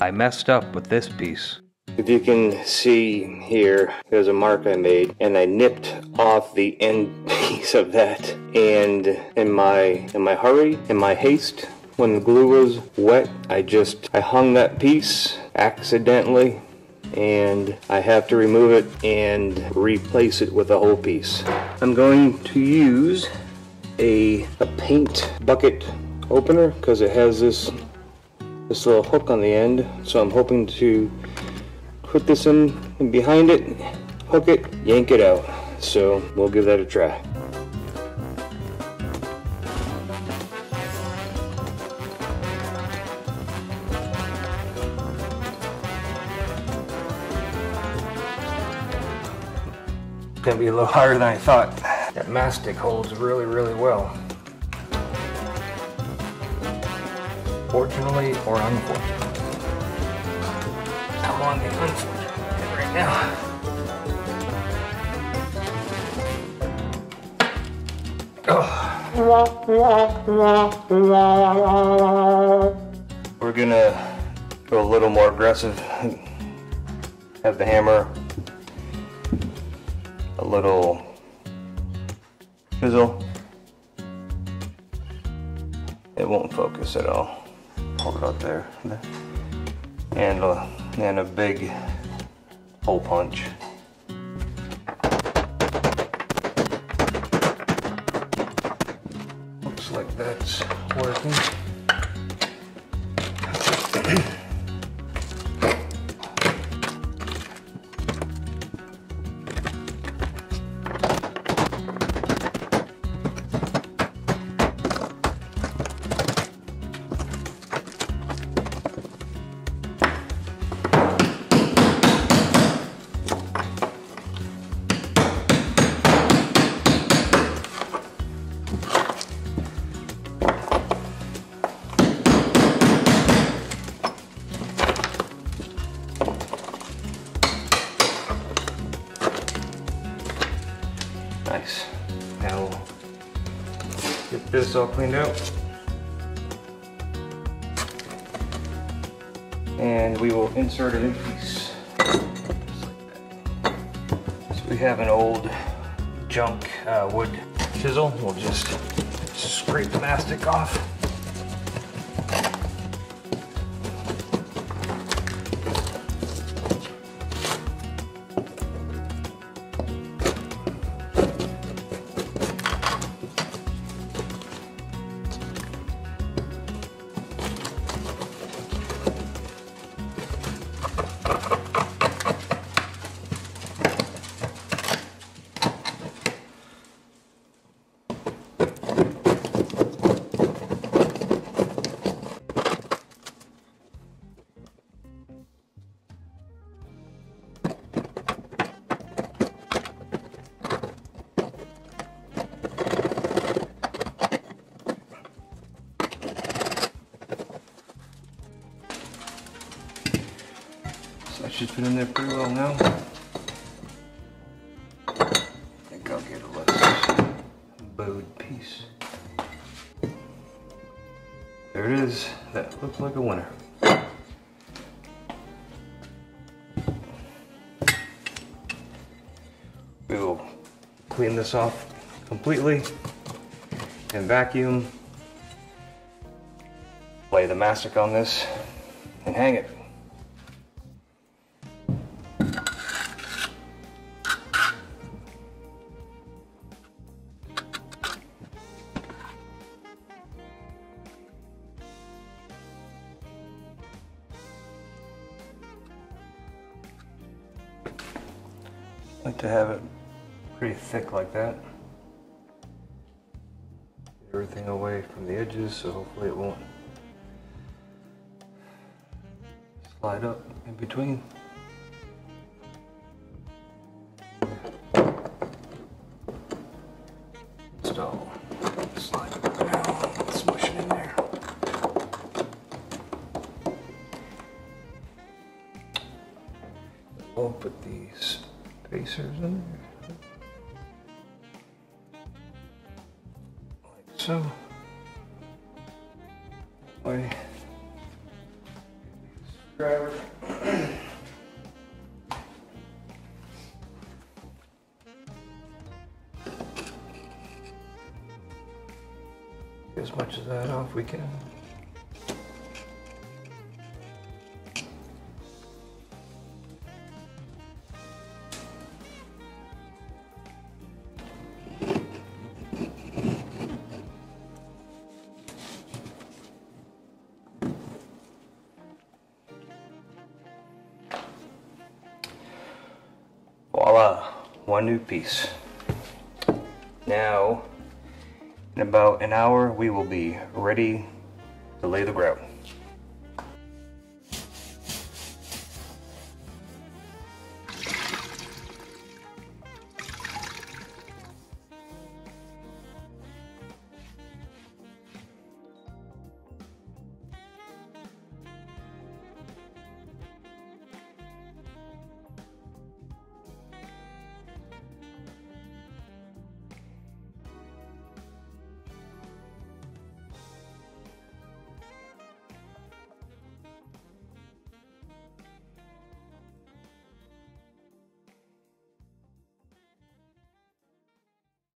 I messed up with this piece. If you can see here, there's a mark I made, and I nipped off the end piece of that. And in my hurry, in my haste, when the glue was wet, I hung that piece accidentally, and I have to remove it and replace it with a whole piece. I'm going to use a paint bucket opener because it has this little hook on the end. So I'm hoping to put this in behind it, hook it, yank it out. So we'll give that a try. Gonna be a little harder than I thought. That mastic holds really, really well. Fortunately or unfortunately. I'm on the unfortunate bit right now. We're gonna go a little more aggressive. Have the hammer a little chisel. It won't focus at all. Hold it up there. And a big hole punch. Looks like that's working. Nice. Now get this all cleaned out. And we will insert a new piece. Just like that. So we have an old junk wood chisel. We'll just scrape the mastic off. That should fit in there pretty well now. I think I'll get a less bowed piece. There it is. That looks like a winner. We will clean this off completely and vacuum, lay the mastic on this, and hang it. I like to have it pretty thick like that. Get everything away from the edges, so hopefully it won't slide up in between. So slide it down, smush it in there. We'll put these spacers in there, like so. That way, screwdriver. Get as much of that off we can. Voila, one new piece. Now, in about an hour, we will be ready to lay the grout.